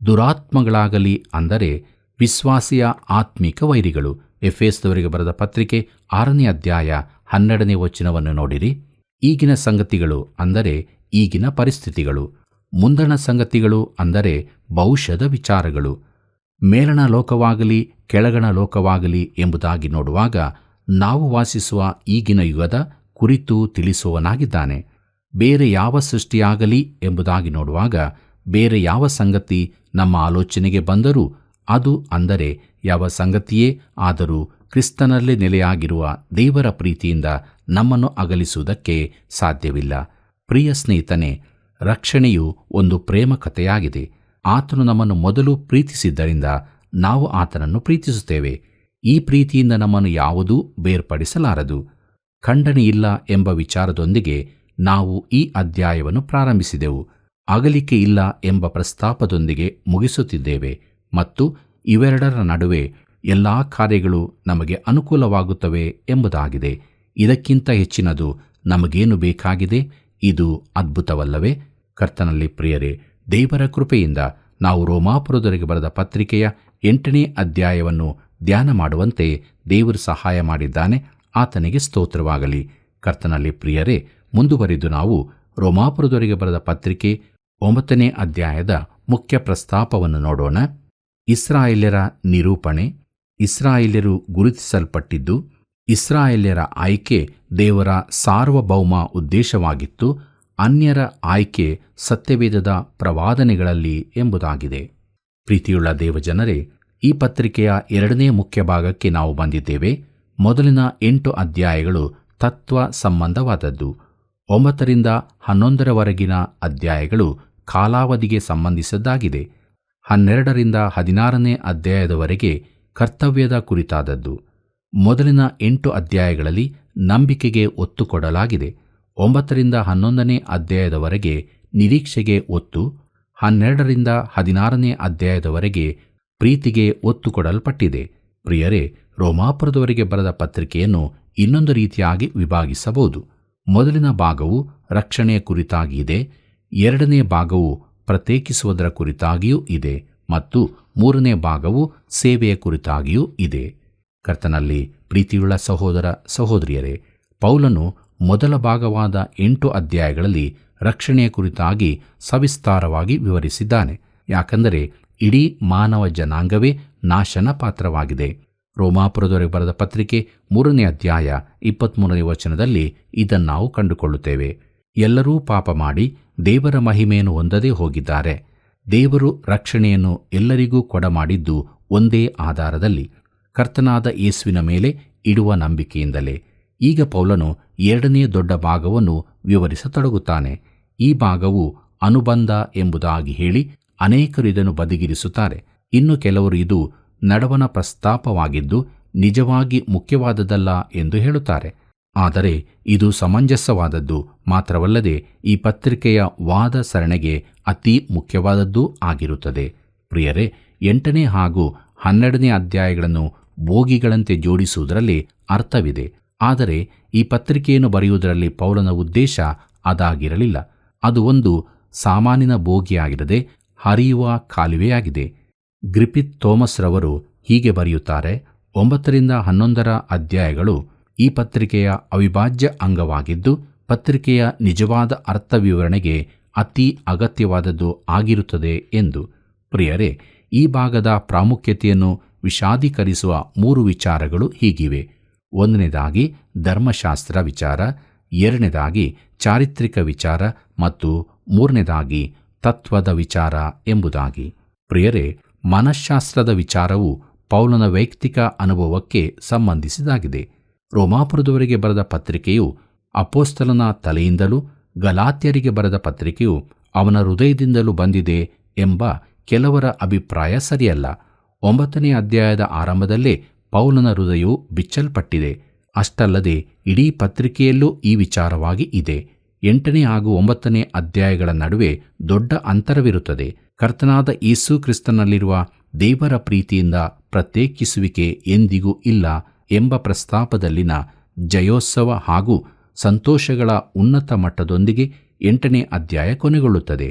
ದುರಾತ್ಮಗಳಾಗಲಿ ಅಂದರೆ ವಿಶ್ವಾಸಿಯ ಆತ್ಮಿಕ ವೈರಿಗಳು. ಎಫೆಸದವರಿಗೆ ಬರೆದ ಪತ್ರಿಕೆ 6ನೇ ಅಧ್ಯಾಯ 12ನೇ ವಚನವನ್ನು ನೋಡಿರಿ. ಈಗಿನ ಸಂಗತಿಗಳು ಅಂದರೆ ಈಗಿನ ಪರಿಸ್ಥಿತಿಗಳು. ಮುಂದಣ ಸಂಗತಿಗಳು ಅಂದರೆ ಭವಿಷ್ಯದ ವಿಚಾರಗಳು. ಮೇಲಣ ಲೋಕವಾಗಲಿ ಕೆಳಗಣ ಲೋಕವಾಗಲಿ ಎಂಬುದಾಗಿ ನೋಡುವಾಗ ನಾವು ವಾಸಿಸುವ ಈಗಿನ ಯುಗದ ಕುರಿತು ತಿಳಿಸುವನಾಗಿದ್ದಾನೆ. ಬೇರೆ ಯಾವ ಸೃಷ್ಟಿಯಾಗಲಿ ಎಂಬುದಾಗಿ ನೋಡುವಾಗ ಬೇರೆ ಯಾವ ಸಂಗತಿ ನಮ್ಮ ಆಲೋಚನೆಗೆ ಬಂದರೂ ಅದು ಅಂದರೆ ಯಾವ ಸಂಗತಿಯೇ ಆದರೂ ಕ್ರಿಸ್ತನಲ್ಲಿ ನೆಲೆಯಾಗಿರುವ ದೇವರ ಪ್ರೀತಿಯಿಂದ ನಮ್ಮನ್ನು ಅಗಲಿಸುವುದಕ್ಕೆ ಸಾಧ್ಯವಿಲ್ಲ. ಪ್ರಿಯ ಸ್ನೇಹಿತನೇ, ರಕ್ಷಣೆಯು ಒಂದು ಪ್ರೇಮ ಕಥೆಯಾಗಿದೆ. ಆತನು ನಮ್ಮನ್ನು ಮೊದಲು ಪ್ರೀತಿಸಿದ್ದರಿಂದ ನಾವು ಆತನನ್ನು ಪ್ರೀತಿಸುತ್ತೇವೆ. ಈ ಪ್ರೀತಿಯಿಂದ ನಮ್ಮನ್ನು ಯಾವುದೂ ಬೇರ್ಪಡಿಸಲಾರದು. ಖಂಡನೆಯಿಲ್ಲ ಎಂಬ ವಿಚಾರದೊಂದಿಗೆ ನಾವು ಈ ಅಧ್ಯಾಯವನ್ನು ಪ್ರಾರಂಭಿಸಿದೆವು. ಅಗಲಿಕೆ ಇಲ್ಲ ಎಂಬ ಪ್ರಸ್ತಾಪದೊಂದಿಗೆ ಮುಗಿಸುತ್ತಿದ್ದೇವೆ ಮತ್ತು ಇವೆರಡರ ನಡುವೆ ಎಲ್ಲ ಕಾರ್ಯಗಳು ನಮಗೆ ಅನುಕೂಲವಾಗುತ್ತವೆ ಎಂಬುದಾಗಿದೆ. ಇದಕ್ಕಿಂತ ಹೆಚ್ಚಿನದು ನಮಗೇನು ಬೇಕಾಗಿದೆ? ಇದು ಅದ್ಭುತವಲ್ಲವೇ? ಕರ್ತನಲ್ಲಿ ಪ್ರಿಯರೇ, ದೇವರ ಕೃಪೆಯಿಂದ ನಾವು ರೋಮಾಪುರದವರಿಗೆ ಬರೆದ ಪತ್ರಿಕೆಯ 8ನೇ ಅಧ್ಯಾಯವನ್ನು ಧ್ಯಾನ ಮಾಡುವಂತೆ ದೇವರು ಸಹಾಯ ಮಾಡಿದ್ದಾನೆ. ಆತನಿಗೆ ಸ್ತೋತ್ರವಾಗಲಿ. ಕರ್ತನಲ್ಲಿ ಪ್ರಿಯರೇ, ಮುಂದುವರಿದು ನಾವು ರೋಮಾಪುರದವರಿಗೆ ಬರೆದ ಪತ್ರಿಕೆ 9ನೇ ಅಧ್ಯಾಯದ ಮುಖ್ಯ ಪ್ರಸ್ತಾಪವನ್ನು ನೋಡೋಣ. ಇಸ್ರಾಯೇಲ್ಯರ ನಿರೂಪಣೆ. ಇಸ್ರಾಯೇಲ್ಯರು ಗುರುತಿಸಲ್ಪಟ್ಟಿದ್ದು, ಇಸ್ರಾಯೇಲ್ಯರ ಆಯ್ಕೆ ದೇವರ ಸಾರ್ವಭೌಮ ಉದ್ದೇಶವಾಗಿತ್ತು. ಅನ್ಯರ ಆಯ್ಕೆ ಸತ್ಯವೇದದ ಪ್ರವಾದನೆಗಳಲ್ಲಿ ಎಂಬುದಾಗಿದೆ. ಪ್ರೀತಿಯುಳ್ಳ ದೇವಜನರೇ, ಈ ಪತ್ರಿಕೆಯ 2ನೇ ಮುಖ್ಯ ಭಾಗಕ್ಕೆ ನಾವು ಬಂದಿದ್ದೇವೆ. ಮೊದಲಿನ 8 ಅಧ್ಯಾಯಗಳು ತತ್ವ ಸಂಬಂಧವಾದದ್ದು. 9ರಿಂದ 11ರವರೆಗಿನ ಅಧ್ಯಾಯಗಳು ಕಾಲಾವಧಿಗೆ ಸಂಬಂಧಿಸಿದ್ದಾಗಿದೆ. 12ರಿಂದ 16ನೇ ಅಧ್ಯಾಯದವರೆಗೆ ಕರ್ತವ್ಯದ ಕುರಿತಾದದ್ದು. ಮೊದಲಿನ 8 ಅಧ್ಯಾಯಗಳಲ್ಲಿ ನಂಬಿಕೆಗೆ ಒತ್ತು ಕೊಡಲಾಗಿದೆ. 9ರಿಂದ 11ನೇ ಅಧ್ಯಾಯದವರೆಗೆ ನಿರೀಕ್ಷೆಗೆ ಒತ್ತು, 12ರಿಂದ 16ನೇ ಅಧ್ಯಾಯದವರೆಗೆ ಪ್ರೀತಿಗೆ ಒತ್ತು ಕೊಡಲ್ಪಟ್ಟಿದೆ. ಪ್ರಿಯರೇ, ರೋಮಾಪುರದವರಿಗೆ ಬರೆದ ಪತ್ರಿಕೆಯನ್ನು ಇನ್ನೊಂದು ರೀತಿಯಾಗಿ ವಿಭಾಗಿಸಬಹುದು. ಮೊದಲಿನ ಭಾಗವು ರಕ್ಷಣೆಯ ಕುರಿತಾಗಿ ಇದೆ, 2ನೇ ಭಾಗವು ಪ್ರತ್ಯೇಕಿಸುವುದರ ಕುರಿತಾಗಿಯೂ ಇದೆ ಮತ್ತು 3ನೇ ಭಾಗವು ಸೇವೆಯ ಕುರಿತಾಗಿಯೂ ಇದೆ. ಕರ್ತನಲ್ಲಿ ಪ್ರೀತಿಯುಳ್ಳ ಸಹೋದರ ಸಹೋದರಿಯರೇ, ಪೌಲನು ಮೊದಲ ಭಾಗವಾದ 8 ಅಧ್ಯಾಯಗಳಲ್ಲಿ ರಕ್ಷಣೆಯ ಕುರಿತಾಗಿ ಸವಿಸ್ತಾರವಾಗಿ ವಿವರಿಸಿದ್ದಾನೆ. ಯಾಕೆಂದರೆ ಇಡೀ ಮಾನವ ಜನಾಂಗವೇ ನಾಶನ ಪಾತ್ರವಾಗಿದೆ. ರೋಮಾಪುರದವರೆಗೆ ಬರೆದ ಪತ್ರಿಕೆ 3ನೇ ಅಧ್ಯಾಯ 23ನೇ ವಚನದಲ್ಲಿ ಇದನ್ನು ನಾವು ಕಂಡುಕೊಳ್ಳುತ್ತೇವೆ. ಎಲ್ಲರೂ ಪಾಪ ಮಾಡಿ ದೇವರ ಮಹಿಮೆಯನ್ನು ಹೊಂದದೇ ಹೋಗಿದ್ದಾರೆ. ದೇವರು ರಕ್ಷಣೆಯನ್ನು ಎಲ್ಲರಿಗೂ ಕೊಡಮಾಡಿದ್ದು ಒಂದೇ ಆಧಾರದಲ್ಲಿ, ಕರ್ತನಾದ ಯೇಸುವಿನ ಮೇಲೆ ಇಡುವ ನಂಬಿಕೆಯಿಂದಲೇ. ಈಗ ಪೌಲನು 2ನೇ ದೊಡ್ಡ ಭಾಗವನ್ನು ವಿವರಿಸತೊಡಗುತ್ತಾನೆ. ಈ ಭಾಗವು ಅನುಬಂಧ ಎಂಬುದಾಗಿ ಹೇಳಿ ಅನೇಕರು ಇದನ್ನು ಬದಿಗಿರಿಸುತ್ತಾರೆ. ಇನ್ನು ಕೆಲವರು ಇದು ನಡವನ ಪ್ರಸ್ತಾಪವಾಗಿದ್ದು ನಿಜವಾಗಿ ಮುಖ್ಯವಾದದ್ದಲ್ಲ ಎಂದು ಹೇಳುತ್ತಾರೆ. ಆದರೆ ಇದು ಸಮಂಜಸವಾದದ್ದು ಮಾತ್ರವಲ್ಲದೆ ಈ ಪತ್ರಿಕೆಯ ವಾದ ಸರಣಿಗೆ ಅತಿ ಮುಖ್ಯವಾದದ್ದೂ ಆಗಿರುತ್ತದೆ. ಪ್ರಿಯರೇ, 8ನೇ ಹಾಗೂ 12ನೇ ಅಧ್ಯಾಯಗಳನ್ನು ಬೋಗಿಗಳಂತೆ ಜೋಡಿಸುವುದರಲ್ಲಿ ಅರ್ಥವಿದೆ. ಆದರೆ ಈ ಪತ್ರಿಕೆಯನ್ನು ಬರೆಯುವುದರಲ್ಲಿ ಪೌಲನ ಉದ್ದೇಶ ಅದಾಗಿರಲಿಲ್ಲ. ಅದು ಒಂದು ಸಾಮಾನ್ಯನ ಬೋಗಿಯಾಗಿರದೆ ಹರಿಯುವ ಕಾಲುವೆಯಾಗಿದೆ. ಗ್ರಿಫಿತ್ ಥೋಮಸ್ ರವರು ಹೀಗೆ ಬರೆಯುತ್ತಾರೆ: 9ರಿಂದ 11ರ ಅಧ್ಯಾಯಗಳು ಈ ಪತ್ರಿಕೆಯ ಅವಿಭಾಜ್ಯ ಅಂಗವಾಗಿದ್ದು ಪತ್ರಿಕೆಯ ನಿಜವಾದ ಅರ್ಥ ವಿವರಣೆಗೆ ಅತಿ ಅಗತ್ಯವಾದದ್ದು ಆಗಿರುತ್ತದೆ ಎಂದು. ಪ್ರಿಯರೇ, ಈ ಭಾಗದ ಪ್ರಾಮುಖ್ಯತೆಯನ್ನು ವಿಷಾದೀಕರಿಸುವ 3 ವಿಚಾರಗಳು ಹೀಗಿವೆ. 1ನೇದಾಗಿ ಧರ್ಮಶಾಸ್ತ್ರ ವಿಚಾರ, 2ನೇದಾಗಿ ಚಾರಿತ್ರಿಕ ವಿಚಾರ ಮತ್ತು 3ನೇದಾಗಿ ತತ್ವದ ವಿಚಾರ ಎಂಬುದಾಗಿ. ಪ್ರಿಯರೇ, ಮನಃಶಾಸ್ತ್ರದ ವಿಚಾರವು ಪೌಲನ ವೈಯಕ್ತಿಕ ಅನುಭವಕ್ಕೆ ಸಂಬಂಧಿಸಿದಾಗಿದೆ. ರೋಮಾಪುರದವರಿಗೆ ಬರೆದ ಪತ್ರಿಕೆಯು ಅಪೊಸ್ತಲನ ತಲೆಯಿಂದಲೂ, ಗಲಾತ್ಯರಿಗೆ ಬರೆದ ಪತ್ರಿಕೆಯು ಅವನ ಹೃದಯದಿಂದಲೂ ಬಂದಿದೆ ಎಂಬ ಕೆಲವರ ಅಭಿಪ್ರಾಯ ಸರಿಯಲ್ಲ. 9ನೇ ಅಧ್ಯಾಯದ ಆರಂಭದಲ್ಲೇ ಪೌಲನ ಹೃದಯವು ಬಿಚ್ಚಲ್ಪಟ್ಟಿದೆ. ಅಷ್ಟಲ್ಲದೆ ಇಡೀ ಪತ್ರಿಕೆಯಲ್ಲೂ ಈ ವಿಚಾರವಾಗಿ ಇದೆ. 8ನೇ ಹಾಗೂ 9ನೇ ಅಧ್ಯಾಯಗಳ ನಡುವೆ ದೊಡ್ಡ ಅಂತರವಿರುತ್ತದೆ. ಕರ್ತನಾದ ಯೇಸು ಕ್ರಿಸ್ತನಲ್ಲಿರುವ ದೇವರ ಪ್ರೀತಿಯಿಂದ ಪ್ರತ್ಯೇಕಿಸುವಿಕೆ ಎಂದಿಗೂ ಇಲ್ಲ ಎಂಬ ಪ್ರಸ್ತಾಪದಲ್ಲಿನ ಜಯೋತ್ಸವ ಹಾಗೂ ಸಂತೋಷಗಳ ಉನ್ನತ ಮಟ್ಟದೊಂದಿಗೆ 8ನೇ ಅಧ್ಯಾಯ ಕೊನೆಗೊಳ್ಳುತ್ತದೆ.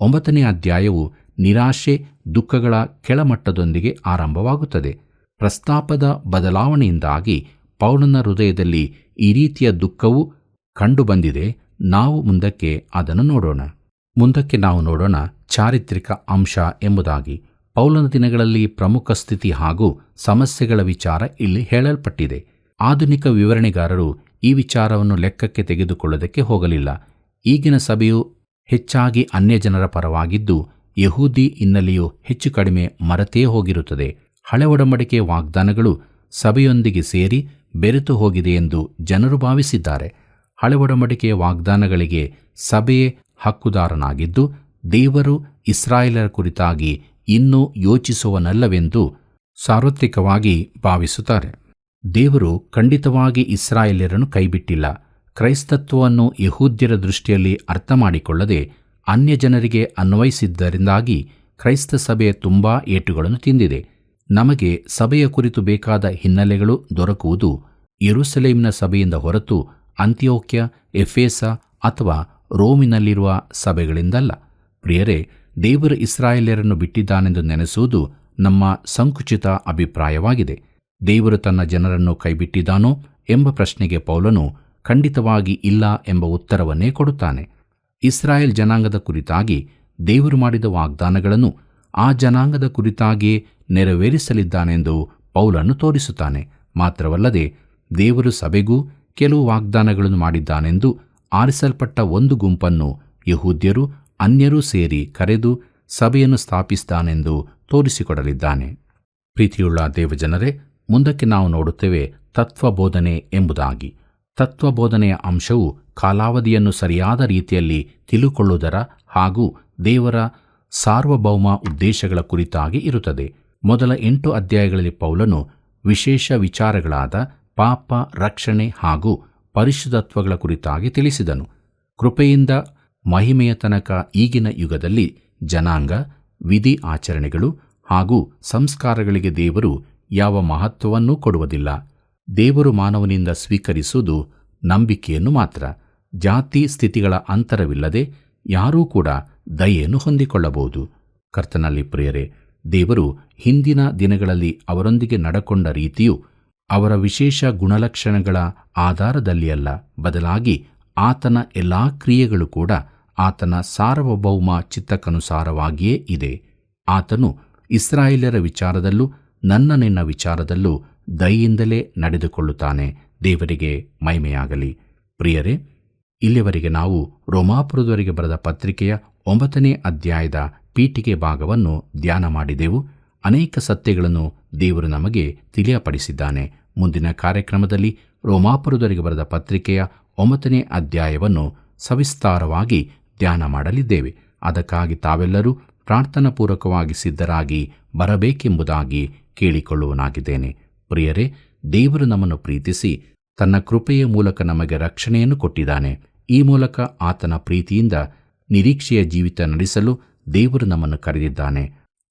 9ನೇ ಅಧ್ಯಾಯವು ನಿರಾಶೆ, ದುಃಖಗಳ ಕೆಳಮಟ್ಟದೊಂದಿಗೆ ಆರಂಭವಾಗುತ್ತದೆ. ಪ್ರಸ್ತಾಪದ ಬದಲಾವಣೆಯಿಂದಾಗಿ ಪೌಲನ ಹೃದಯದಲ್ಲಿ ಈ ರೀತಿಯ ದುಃಖವು ಕಂಡುಬಂದಿದೆ. ನಾವು ಮುಂದಕ್ಕೆ ಅದನ್ನು ನೋಡೋಣ. ಮುಂದಕ್ಕೆ ನಾವು ನೋಡೋಣ ಚಾರಿತ್ರಿಕ ಅಂಶ ಎಂಬುದಾಗಿ. ಪೌಲನ ದಿನಗಳಲ್ಲಿ ಪ್ರಮುಖ ಸ್ಥಿತಿ ಹಾಗೂ ಸಮಸ್ಯೆಗಳ ವಿಚಾರ ಇಲ್ಲಿ ಹೇಳಲ್ಪಟ್ಟಿದೆ. ಆಧುನಿಕ ವಿವರಣೆಗಾರರು ಈ ವಿಚಾರವನ್ನು ಲೆಕ್ಕಕ್ಕೆ ತೆಗೆದುಕೊಳ್ಳೋದಕ್ಕೆ ಹೋಗಲಿಲ್ಲ. ಈಗಿನ ಸಭೆಯು ಹೆಚ್ಚಾಗಿ ಅನ್ಯಜನರ ಪರವಾಗಿದ್ದು ಯಹೂದಿ ಹಿನ್ನೆಲೆಯು ಹೆಚ್ಚು ಕಡಿಮೆ ಮರೆತೇ ಹೋಗಿರುತ್ತದೆ. ಹಳೆ ಒಡಂಬಡಿಕೆ ವಾಗ್ದಾನಗಳು ಸಭೆಯೊಂದಿಗೆ ಸೇರಿ ಬೆರೆತು ಹೋಗಿದೆ ಎಂದು ಜನರು ಭಾವಿಸಿದ್ದಾರೆ. ಹಳೆ ಒಡಂಬಡಿಕೆಯ ವಾಗ್ದಾನಗಳಿಗೆ ಸಭೆಯೇ ಹಕ್ಕುದಾರನಾಗಿದ್ದು ದೇವರು ಇಸ್ರಾಯೇಲರ ಕುರಿತಾಗಿ ಇನ್ನೂ ಯೋಚಿಸುವನಲ್ಲವೆಂದು ಸಾರ್ವತ್ರಿಕವಾಗಿ ಭಾವಿಸುತ್ತಾರೆ. ದೇವರು ಖಂಡಿತವಾಗಿ ಇಸ್ರಾಯೇಲ್ಯರನ್ನು ಕೈಬಿಟ್ಟಿಲ್ಲ. ಕ್ರೈಸ್ತತ್ವವನ್ನು ಯಹೂದ್ಯರ ದೃಷ್ಟಿಯಲ್ಲಿ ಅರ್ಥ ಮಾಡಿಕೊಳ್ಳದೆ ಅನ್ಯ ಜನರಿಗೆ ಅನ್ವಯಿಸಿದ್ದರಿಂದಾಗಿ ಕ್ರೈಸ್ತ ಸಭೆ ತುಂಬಾ ಏಟುಗಳನ್ನು ತಿಂದಿದೆ. ನಮಗೆ ಸಭೆಯ ಕುರಿತು ಬೇಕಾದ ಹಿನ್ನೆಲೆಗಳು ದೊರಕುವುದು ಯೆರೂಸಲೇಮಿನ ಸಭೆಯಿಂದ ಹೊರತು ಅಂತಿಯೋಕ್ಯ, ಎಫೇಸ ಅಥವಾ ರೋಮಿನಲ್ಲಿರುವ ಸಭೆಗಳಿಂದಲ್ಲ. ಪ್ರಿಯರೇ, ದೇವರು ಇಸ್ರಾಯೇಲ್ಯರನ್ನು ಬಿಟ್ಟಿದ್ದಾನೆಂದು ನೆನೆಸುವುದು ನಮ್ಮ ಸಂಕುಚಿತ ಅಭಿಪ್ರಾಯವಾಗಿದೆ. ದೇವರು ತನ್ನ ಜನರನ್ನು ಕೈಬಿಟ್ಟಿದ್ದಾನೋ ಎಂಬ ಪ್ರಶ್ನೆಗೆ ಪೌಲನು ಖಂಡಿತವಾಗಿ ಇಲ್ಲ ಎಂಬ ಉತ್ತರವನ್ನೇ ಕೊಡುತ್ತಾನೆ. ಇಸ್ರಾಯೇಲ್ ಜನಾಂಗದ ಕುರಿತಾಗಿ ದೇವರು ಮಾಡಿದ ವಾಗ್ದಾನಗಳನ್ನು ಆ ಜನಾಂಗದ ಕುರಿತಾಗಿಯೇ ನೆರವೇರಿಸಲಿದ್ದಾನೆಂದು ಪೌಲನು ತೋರಿಸುತ್ತಾನೆ. ಮಾತ್ರವಲ್ಲದೆ ದೇವರು ಸಭೆಗೂ ಕೆಲವು ವಾಗ್ದಾನಗಳನ್ನು ಮಾಡಿದ್ದಾನೆಂದು ಆರಿಸಲ್ಪಟ್ಟ ಒಂದು ಗುಂಪನ್ನು ಯಹೂದ್ಯರು ಅನ್ಯರೂ ಸೇರಿ ಕರೆದು ಸಭೆಯನ್ನು ಸ್ಥಾಪಿಸಿದ್ದಾನೆಂದು ತೋರಿಸಿಕೊಡಲಿದ್ದಾನೆ. ಪ್ರೀತಿಯುಳ್ಳ ದೇವಜನರೇ, ಮುಂದಕ್ಕೆ ನಾವು ನೋಡುತ್ತೇವೆ ತತ್ವಬೋಧನೆ ಎಂಬುದಾಗಿ. ತತ್ವಬೋಧನೆಯ ಅಂಶವು ಕಾಲಾವಧಿಯನ್ನು ಸರಿಯಾದ ರೀತಿಯಲ್ಲಿ ತಿಳುಕೊಳ್ಳುವುದರ ಹಾಗೂ ದೇವರ ಸಾರ್ವಭೌಮ ಉದ್ದೇಶಗಳ ಕುರಿತಾಗಿ ಇರುತ್ತದೆ. ಮೊದಲ 8 ಅಧ್ಯಾಯಗಳಲ್ಲಿ ಪೌಲನು ವಿಶೇಷ ವಿಚಾರಗಳಾದ ಪಾಪ, ರಕ್ಷಣೆ ಹಾಗೂ ಪರಿಶುದ್ಧತ್ವಗಳ ಕುರಿತಾಗಿ ತಿಳಿಸಿದನು. ಕೃಪೆಯಿಂದ ಮಹಿಮೆಯ ತನಕ ಈಗಿನ ಯುಗದಲ್ಲಿ ಜನಾಂಗ, ವಿಧಿ ಆಚರಣೆಗಳು ಹಾಗೂ ಸಂಸ್ಕಾರಗಳಿಗೆ ದೇವರು ಯಾವ ಮಹತ್ವವನ್ನೂ ಕೊಡುವುದಿಲ್ಲ. ದೇವರು ಮಾನವನಿಂದ ಸ್ವೀಕರಿಸುವುದು ನಂಬಿಕೆಯನ್ನು ಮಾತ್ರ. ಜಾತಿ ಸ್ಥಿತಿಗಳ ಅಂತರವಿಲ್ಲದೆ ಯಾರೂ ಕೂಡ ದಯೆಯನ್ನು ಹೊಂದಿಕೊಳ್ಳಬಹುದು. ಕರ್ತನಲ್ಲಿ ಪ್ರಿಯರೇ, ದೇವರು ಹಿಂದಿನ ದಿನಗಳಲ್ಲಿ ಅವರೊಂದಿಗೆ ನಡಕೊಂಡ ರೀತಿಯು ಅವರ ವಿಶೇಷ ಗುಣಲಕ್ಷಣಗಳ ಆಧಾರದಲ್ಲಿ ಅಲ್ಲ, ಬದಲಾಗಿ ಆತನ ಎಲ್ಲಾ ಕ್ರಿಯೆಗಳು ಕೂಡ ಆತನ ಸಾರ್ವಭೌಮ ಚಿತ್ತಕ್ಕನುಸಾರವಾಗಿಯೇ ಇದೆ. ಆತನು ಇಸ್ರಾಯೇಲ್ಯರ ವಿಚಾರದಲ್ಲೂ ನಿನ್ನ ವಿಚಾರದಲ್ಲೂ ದಯೆಯಿಂದಲೇ ನಡೆದುಕೊಳ್ಳುತ್ತಾನೆ. ದೇವರಿಗೆ ಮಹಿಮೆಯಾಗಲಿ. ಪ್ರಿಯರೇ, ಇಲ್ಲಿವರೆಗೆ ನಾವು ರೋಮಾಪುರದವರಿಗೆ ಬರೆದ ಪತ್ರಿಕೆಯ 9ನೇ ಅಧ್ಯಾಯದ ಪೀಠಿಕೆ ಭಾಗವನ್ನು ಧ್ಯಾನ ಮಾಡಿದೆವು. ಅನೇಕ ಸತ್ಯಗಳನ್ನು ದೇವರು ನಮಗೆ ತಿಳಿಯಪಡಿಸಿದ್ದಾನೆ. ಮುಂದಿನ ಕಾರ್ಯಕ್ರಮದಲ್ಲಿ ರೋಮಾಪುರದವರಿಗೆ ಬರೆದ ಪತ್ರಿಕೆಯ 9ನೇ ಅಧ್ಯಾಯವನ್ನು ಸವಿಸ್ತಾರವಾಗಿ ಧ್ಯಾನ ಮಾಡಲಿದ್ದೇವೆ. ಅದಕ್ಕಾಗಿ ತಾವೆಲ್ಲರೂ ಪ್ರಾರ್ಥನಾಪೂರ್ವಕವಾಗಿ ಸಿದ್ಧರಾಗಿ ಬರಬೇಕೆಂಬುದಾಗಿ ಕೇಳಿಕೊಳ್ಳುವನಾಗಿದ್ದೇನೆ. ಪ್ರಿಯರೇ, ದೇವರು ನಮ್ಮನ್ನು ಪ್ರೀತಿಸಿ ತನ್ನ ಕೃಪೆಯ ಮೂಲಕ ನಮಗೆ ರಕ್ಷಣೆಯನ್ನು ಕೊಟ್ಟಿದ್ದಾನೆ. ಈ ಮೂಲಕ ಆತನ ಪ್ರೀತಿಯಿಂದ ನಿರೀಕ್ಷೆಯ ಜೀವಿತ ನಡೆಸಲು ದೇವರು ನಮ್ಮನ್ನು ಕರೆದಿದ್ದಾನೆ.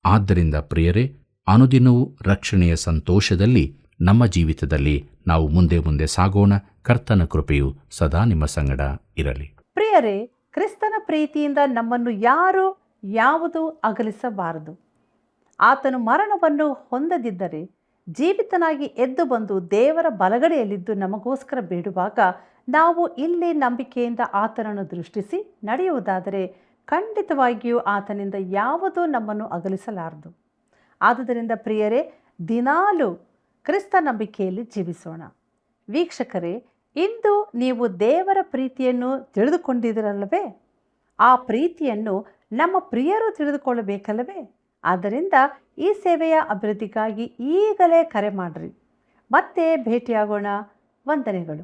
ಆದ್ದರಿಂದ ಪ್ರಿಯರೇ, ಅನುದಿನವೂ ರಕ್ಷಣೆಯ ಸಂತೋಷದಲ್ಲಿ ನಮ್ಮ ಜೀವಿತದಲ್ಲಿ ನಾವು ಮುಂದೆ ಸಾಗೋಣ. ಕರ್ತನ ಕೃಪೆಯು ಸದಾ ನಿಮ್ಮ ಸಂಗಡ ಇರಲಿ. ಪ್ರಿಯರೇ, ಕ್ರಿಸ್ತನ ಪ್ರೀತಿಯಿಂದ ನಮ್ಮನ್ನು ಯಾವುದು ಅಗಲಿಸಬಾರದು. ಆತನು ಮರಣವನ್ನು ಹೊಂದದಿದ್ದರೆ ಜೀವಿತನಾಗಿ ಎದ್ದು ಬಂದು ದೇವರ ಬಲಗಡೆಯಲ್ಲಿದ್ದು ನಮಗೋಸ್ಕರ ಬೇಡುವಾಗ ನಾವು ಇಲ್ಲಿ ನಂಬಿಕೆಯಿಂದ ಆತನನ್ನು ದೃಷ್ಟಿಸಿ ನಡೆಯುವುದಾದರೆ ಖಂಡಿತವಾಗಿಯೂ ಆತನಿಂದ ಯಾವುದೂ ನಮ್ಮನ್ನು ಅಗಲಿಸಲಾರದು. ಆದುದರಿಂದ ಪ್ರಿಯರೇ, ದಿನಾಲೂ ಕ್ರಿಸ್ತ ನಂಬಿಕೆಯಲ್ಲಿ ಜೀವಿಸೋಣ. ವೀಕ್ಷಕರೇ, ಇಂದು ನೀವು ದೇವರ ಪ್ರೀತಿಯನ್ನು ತಿಳಿದುಕೊಂಡಿದ್ದೀರಲ್ಲವೇ? ಆ ಪ್ರೀತಿಯನ್ನು ನಮ್ಮ ಪ್ರಿಯರು ತಿಳಿದುಕೊಳ್ಳಬೇಕಲ್ಲವೇ? ಆದ್ದರಿಂದ ಈ ಸೇವೆಯ ಅಭಿವೃದ್ಧಿಗಾಗಿ ಈಗಲೇ ಕರೆ ಮಾಡಿರಿ. ಮತ್ತೆ ಭೇಟಿಯಾಗೋಣ. ವಂದನೆಗಳು.